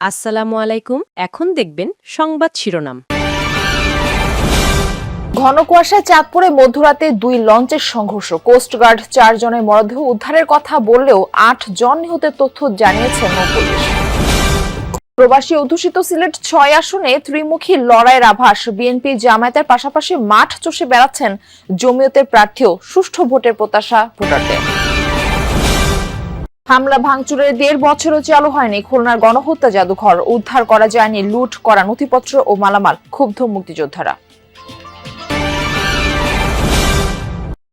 আসসালামু আলাইকুম। এখন দেখবেন সংবাদ শিরোনাম। ঘন কুয়াশায় চাঁদপুরে মধ্যরাতে 2 লঞ্চের সংঘর্ষ। কোস্টগার্ড 4 জনের মরদেহ উদ্ধারের কথা বললেও 8 জন নিহতের তথ্য জানিয়েছে নৌপুলিশ। প্রবাসী অধ্যুষিত সিলেট 6 আসনে ত্রিমুখী লড়াইয়ের আভাস। বিএনপি জামায়াতের পাশাপাশি মাঠ চষে বেড়াচ্ছেন জমিয়তের প্রার্থীও। সুষ্ঠু ভোটের প্রত্যাশা ভোটারদের। হামলা ভাঙচুরের 1.5 বছরও চালু হয়নি খুলনার গণহত্যা জাদুঘর। উদ্ধার করা যায়নি লুট করা নথিপত্র ও মালামাল। ক্ষুব্ধ মুক্তিযোদ্ধারা।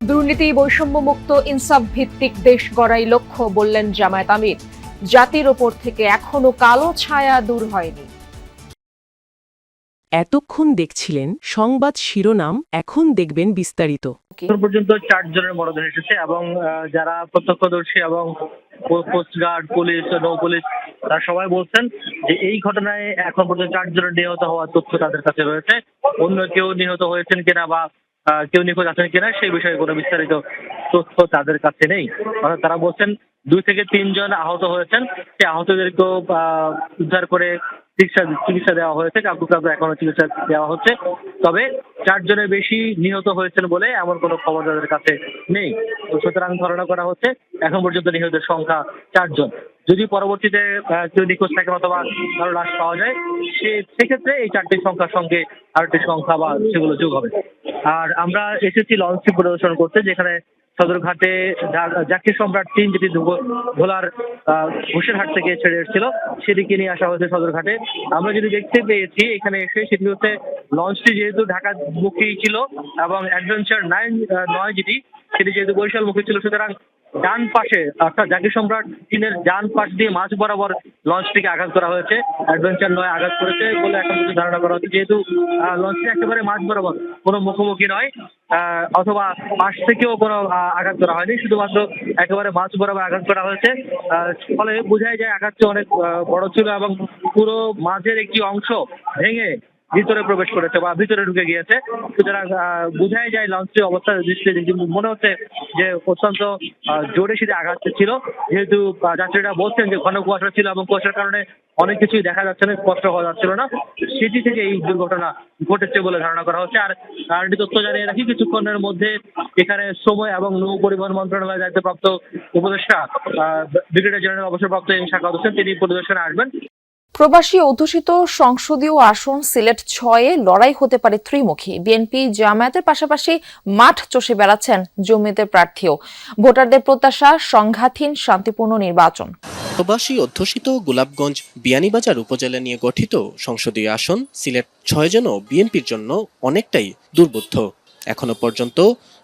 দুর্নীতি বৈষম্যমুক্ত ইনসাফ ভিত্তিক দেশ গড়াই লক্ষ্য বললেন জামায়াত আমির। জাতির ওপর থেকে এখনো কালো ছায়া দূর হয়নি। এতক্ষণ দেখছিলেন সংবাদ শিরোনাম, এখন দেখবেন বিস্তারিত। এখন পর্যন্ত 4 জনের মরদেহ এসেছে এবং যারা প্রত্যক্ষদর্শী এবং কোস্টগার্ড, পুলিশ, নৌ পুলিশ তারা সবাই বলছেন যে এই ঘটনায় এখন পর্যন্ত 4 জনের নিহত হওয়ার তথ্য তাদের কাছে রয়েছে। অন্য কেউ নিহত হয়েছেন কিনা বা কেউ নিখোঁজ আছেন কিনা সেই বিষয়ে কোনো বিস্তারিত তথ্য তাদের কাছে নেই। অর্থাৎ তারা বলছেন 2 থেকে 3 জন আহত হয়েছেন, সেই আহতদেরকেও উদ্ধার করে চিকিৎসা দেওয়া হয়েছে। কাউকে এখনো চিকিৎসা দেওয়া হচ্ছে, তবে 4 জনের বেশি নিহত হয়েছেন বলে এমন কোনো খবর তাদের কাছে নেই। তো সুতরাং ধারণা করা হচ্ছে এখন পর্যন্ত নিহতের সংখ্যা 4 জন। যদি পরবর্তীতে কেউ নিখোঁজ থাকে অথবা কারো লাশ পাওয়া যায়, সেক্ষেত্রে এই 4টির সংখ্যার সঙ্গে আরেকটি সংখ্যা বা সেগুলো যোগ হবে। আর আমরা এসেছি লঞ্চটি পরিদর্শন করতে, যেখানে সদরঘাটে যাত্রী সম্রাট 3 যেটি ভোলার ঘোষেরহাট থেকে ছেড়ে এসেছিল সেদিকে নিয়ে আসা হয়েছে সদরঘাটে। আমরা যদি দেখতে পেয়েছি এখানে এসে, সেটি হচ্ছে লঞ্চটি যেহেতু ঢাকা মুখী ছিল এবং অ্যাডভেঞ্চার 9 যেটি সেটি যেহেতু বরিশাল মুখী ছিল, সুতরাং ডান পাশে অর্থাৎ জাকির সম্রাট 3-এর ডান পাশ দিয়ে মাঝ বরাবর লঞ্চটিকে আঘাত করা হয়েছে। অ্যাডভেঞ্চার 9 আঘাত করেছে বলে এখন পর্যন্ত ধারণা করা হচ্ছে, যেহেতু লঞ্চটি একেবারে মাঝ বরাবর, কোনো মুখোমুখি নয় অথবা পাশ থেকেও কোনো আঘাত করা হয়নি, শুধুমাত্র একেবারে মাঝ বরাবর আঘাত করা হয়েছে। ফলে বোঝাই যায় আঘাতটি অনেক বড় ছিল এবং পুরো মাঝের একটি অংশ ভেঙে ভিতরে প্রবেশ করেছে বা ভিতরে ঢুকে গিয়েছে। সুতরাং বোঝাই যায় লঞ্চটির অবস্থা দৃষ্টিতে মনে হচ্ছে যে অত্যন্ত জোরে সেটি আঘাত ছিল, যেহেতু যাত্রীরা বলছেন যে ঘন কুয়াশা ছিল এবং কুয়াশার কারণে অনেক কিছুই দেখা যাচ্ছে না, স্পষ্ট হওয়া যাচ্ছিল না। সেটি থেকে এই দুর্ঘটনা ঘটেছে বলে ধারণা করা হচ্ছে। আর একটি তথ্য জানিয়ে রাখি, কিছুক্ষণের মধ্যে এখানে শ্রম এবং নৌ পরিবহন মন্ত্রণালয়ের দায়িত্বপ্রাপ্ত উপদেষ্টা ব্রিগেডিয়ার জেনারেল অবসরপ্রাপ্ত এম শাখাওয়াত হোসেন তিনি পরিদর্শনে আসবেন। প্রবাসী অধ্যুষিত সংসদীয় আসন সিলেট 6-এ লড়াই হতে পারে ত্রিমুখী। বিএনপি জামায়াতের পাশাপাশি মাঠ চষে বেড়াচ্ছেন জমিয়তের প্রার্থীও। ভোটারদের প্রত্যাশা সংঘাতহীন শান্তিপূর্ণ নির্বাচন। প্রবাসী অধ্যুষিত গোলাপগঞ্জ বিয়ানীবাজার উপজেলা নিয়ে গঠিত সংসদীয় আসন সিলেট 6 যেন বিএনপির জন্য অনেকটাই দুর্বোধ্য। এখনো পর্যন্ত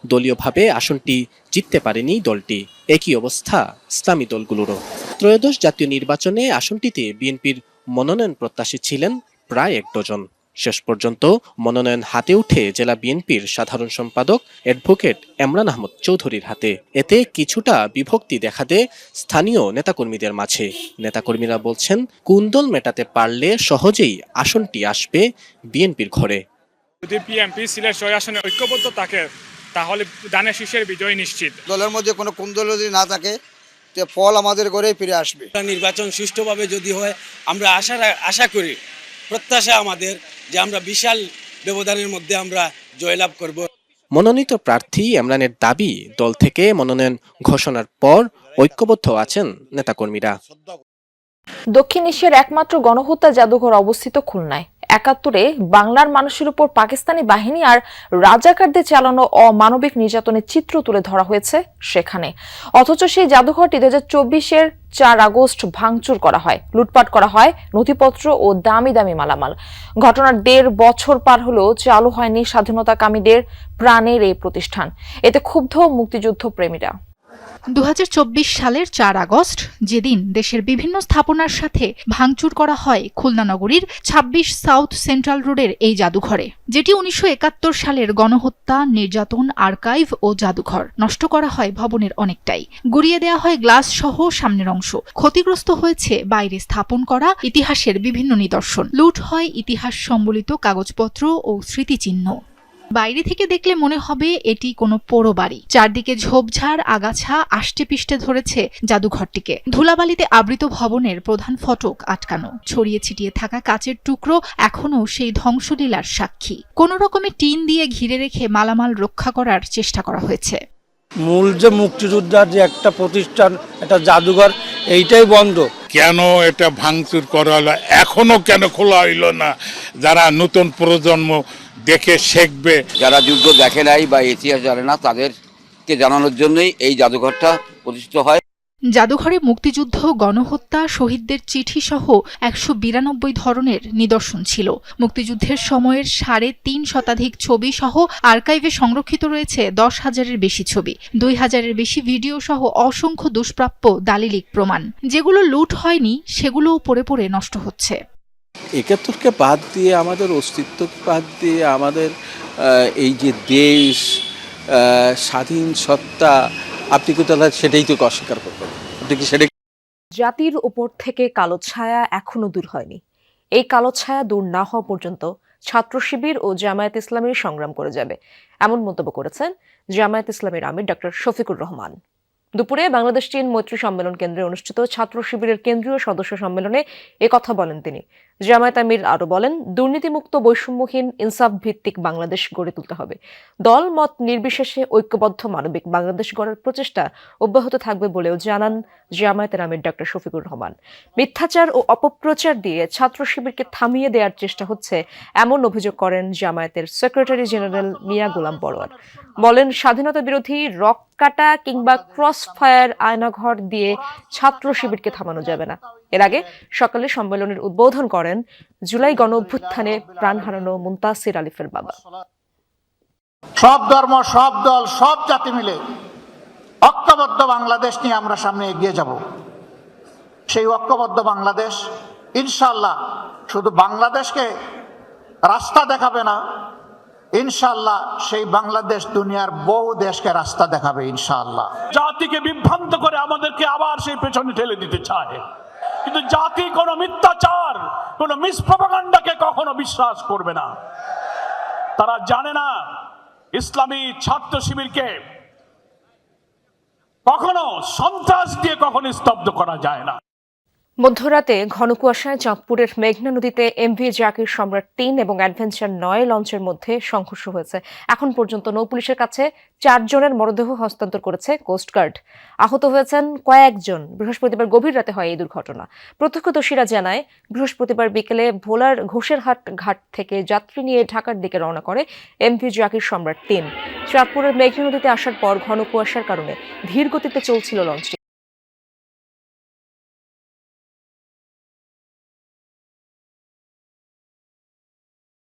দলীয়ভাবে আসনটি জিততে পারেনি দলটি। একই অবস্থা ইসলামী দলগুলোরও। ত্রয়োদশ জাতীয় নির্বাচনে আসনটিতে বিএনপির মনোনয়ন প্রত্যাশী ছিলেন প্রায় 1 ডজন। শেষ পর্যন্ত মনোনয়ন হাতে উঠে জেলা বিএনপির সাধারণ সম্পাদক অ্যাডভোকেট এমরান আহমদ চৌধুরীর হাতে। এতে কিছুটা বিভক্তি দেখা দেয় স্থানীয় নেতাকর্মীদের মাঝে। নেতাকর্মীরা বলছেন, কুন্দল মেটাতে পারলে সহজেই আসনটি আসবে বিএনপির ঘরে। যদি বিএনপি সিলেট 6 আসনে ঐক্যবদ্ধ থাকে তাহলে ধানের শীষের বিজয় নিশ্চিত। দলের মধ্যে কোনো কুন্দল যদি না থাকে, ফল আমাদের ঘরে ফিরে আসবে। নির্বাচন সুষ্ঠুভাবে যদি হয়, আমরা আশা করি, প্রত্যাশা আমাদের যে আমরা বিশাল ব্যবধানের মধ্যে আমরা জয়লাভ করব। মনোনীত প্রার্থী এমরানের দাবি, দল থেকে মনোনয়ন ঘোষণার পর ঐক্যবদ্ধ আছেন নেতাকর্মীরা। দক্ষিণ এশিয়ার একমাত্র গণহত্যা জাদুঘর অবস্থিত খুলনায়। 71-এ বাংলার মানুষের উপর পাকিস্তানি বাহিনী আর রাজাকারদের চালানো অমানবিক নির্যাতনের চিত্র তুলে ধরা হয়েছে সেখানে। অথচ সেই জাদুঘরটি 2024-এর 4 আগস্ট ভাঙচুর করা হয়, লুটপাট করা হয় নথিপত্র ও দামি দামি মালামাল। ঘটনার 1.5 বছর পার হলেও চালু হয়নি স্বাধীনতাকামীদের প্রাণের এই প্রতিষ্ঠান। এতে ক্ষুব্ধ মুক্তিযুদ্ধ প্রেমীরা। 2024 সালের 4 আগস্ট, যেদিন দেশের বিভিন্ন স্থাপনার সাথে ভাঙচুর করা হয় খুলনা নগরীর 26 সাউথ সেন্ট্রাল রোডের এই জাদুঘরে, যেটি 1971 সালের গণহত্যা, নির্যাতন, আর্কাইভ ও জাদুঘর। নষ্ট করা হয় ভবনের অনেকটাই, গুড়িয়ে দেওয়া হয় গ্লাস সহ সামনের অংশ। ক্ষতিগ্রস্ত হয়েছে বাইরে স্থাপন করা ইতিহাসের বিভিন্ন নিদর্শন। লুট হয় ইতিহাস সম্বলিত কাগজপত্র ও স্মৃতিচিহ্ন। বাইরে থেকে দেখলে মনে হবে এটি কোনো পোড়ো বাড়ি। চারদিকে ঝোপঝাড় আগাছা আষ্টে পিষ্টে ধরেছে জাদুঘরটিকে। ধুলাবালিতে আবৃত ভবনের প্রধান ফটক আটকানো, ছড়িয়ে ছিটিয়ে থাকা কাচের টুকরো এখনো সেই ধ্বংসলীলার সাক্ষী। কোনো রকমে টিন দিয়ে ঘিরে রেখে মালামাল রক্ষা করার চেষ্টা করা হয়েছে। মূল যে মুক্তিযোদ্ধার যে একটা প্রতিষ্ঠান, একটা জাদুঘর, এইটাই বন্ধ। কেন এটা ভাঙচুর করা হলো, এখনো কেন খোলা হইল না? যারা নতুন প্রজন্ম দেখে শিখবে, যারা যুদ্ধ দেখে নাই বা ইতিহাস জানে না তাদেরকে জানানোর জন্যই এই জাদুঘরটা প্রতিষ্ঠিত হয়। জাদুঘরে মুক্তিযুদ্ধ, গণহত্যা, শহীদদের চিঠি সহ 192 ধরনের নিদর্শন ছিল। মুক্তিযুদ্ধের সময়ের 3.5 শতাধিক ছবি সহ আর্কাইভে সংরক্ষিত রয়েছে 10,000-এর বেশি ছবি, 2,000-এর বেশি ভিডিও সহ অসংখ্য দুষ্প্রাপ্য দালিলিক প্রমাণ। যেগুলো লুট হয়নি সেগুলোও পড়ে পড়ে নষ্ট হচ্ছে। 71কে বাদ দিয়ে, আমাদের অস্তিত্বকে বাদ দিয়ে, আমাদের এই যে দেশ, স্বাধীন সত্তা, আপনি কোথায় সেটাই তো অস্বীকার করবেন? আপনি কি সেটা? জাতির উপর থেকে কালো ছায়া এখনো দূর হয়নি। এই কালো ছায়া দূর না হওয়া পর্যন্ত ছাত্র শিবির ও জামায়াত ইসলামীর সংগ্রাম করে যাবে, এমন মন্তব্য করেছেন জামায়াত ইসলামীর আমির ডক্টর শফিকুর রহমান। দুপুরে বাংলাদেশ চীন মৈত্রী সম্মেলন কেন্দ্রে অনুষ্ঠিত ছাত্র শিবিরের কেন্দ্রীয় সদস্য সম্মেলনে কথা বলেন তিনি। জামায়াত আমির আরো বলেন, দুর্নীতিমুক্ত, বৈষম্যহীন, ইনসাফ ভিত্তিক বাংলাদেশ গড়ে তুলতে হবে। দল মত নির্বিশেষে ঐক্যবদ্ধ মানবিক বাংলাদেশ গড়ার প্রচেষ্টা অব্যাহত থাকবে বলেও জানান জামায়াতের আমির ডক্টর শফিকুর রহমান। মিথ্যাচার ও অপপ্রচার দিয়ে ছাত্র শিবিরকে থামিয়ে দেওয়ার চেষ্টা হচ্ছে, এমন অভিযোগ করেন জামায়াতের সেক্রেটারি জেনারেল মিয়া গোলাম পরোয়ার। বলেন, স্বাধীনতা বিরোধী রক কাটা কিংবা ক্রস ফায়ার আয়নাঘর দিয়ে ছাত্র শিবিরকে থামানো যাবে না। এর আগে সকালে সম্মেলনের উদ্বোধন করেন জুলাই গণ অভ্যুত্থানে প্রাণ হারানো মুনতাসির আলিফের বাবা। সব ধর্ম, সব দল, সব জাতি মিলে ঐক্যবদ্ধ বাংলাদেশ নিয়ে আমরা সামনে এগিয়ে যাব। সেই ঐক্যবদ্ধ বাংলাদেশ ইনশাআল্লাহ শুধু বাংলাদেশকে রাস্তা দেখাবে না, ইনশাআল্লাহ সেই বাংলাদেশ দুনিয়ার বহু দেশকে রাস্তা দেখাবে ইনশাআল্লাহ। জাতিকে বিভ্রান্ত করে আমাদেরকে আবার সেই পেছনে ঠেলে দিতে চায়, কিন্তু জাতি কোনো মিথ্যাচার, কোনো মিসপ্রপাগান্ডাকে কখনো বিশ্বাস করবে না। তারা জানে না ইসলামী ছাত্র শিবিরকে কখনো সন্ত্রাস দিয়ে কখনো স্তব্ধ করা যায় না। মধ্যরাতে ঘন কুয়াশায় চাঁদপুরের মেঘনা নদীতে এমভি জাকির সম্রাট 3 এবং অ্যাডভেঞ্চার 9 লঞ্চের মধ্যে সংঘর্ষ হয়েছে। এখন পর্যন্ত নৌপুলিশের কাছে 4 জনের মরদেহ হস্তান্তর করেছে কোস্টগার্ড। আহত হয়েছেন কয়েকজন। বৃহস্পতিবার গভীর রাতে হয় এই দুর্ঘটনা। প্রত্যক্ষদর্শীরা জানায়, বৃহস্পতিবার বিকেলে ভোলার ঘোষেরহাট ঘাট থেকে যাত্রী নিয়ে ঢাকার দিকে রওনা করে এমভি জাকির সম্রাট 3। চাঁদপুরের মেঘনা নদীতে আসার পর ঘন কুয়াশার কারণে ধীর গতিতে চলছিল লঞ্চটি।